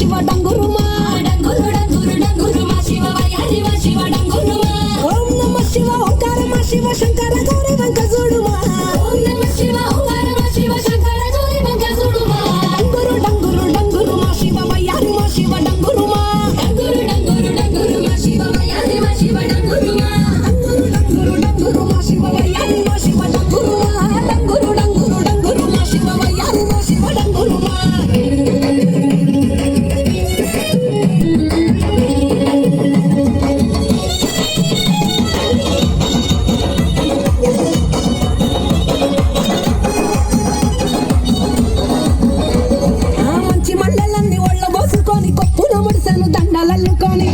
శివ డంగురుమా డంగురు డంగురు డంగురుమా శివ వయ్యారి మా శివ డంగురుమా ఓం నమ శివ ఓంకారమ శివ శంకర గౌరీ వంక చూడుమా ఓం నమ శివ ఓంకారమ శివ శంకర గౌరీ వంక చూడుమా డంగురు డంగురు డంగురుమా శివ వయ్యారి మా శివ డంగురుమా డంగురు డంగురు డంగురుమా శివ వయ్యారి మా శివ డంగురుమా డంగురు డంగురు డంగురుమా శివ వయ్యారి మా శివ డంగురుమా డంగురు డంగురు డంగురుమా శివ వయ్యారి మా శివ డంగురుమా మంచి మల్లెలన్నీ ఒళ్ళ పోసుకొని కొప్పున ముడిసెను దండలల్లుకొని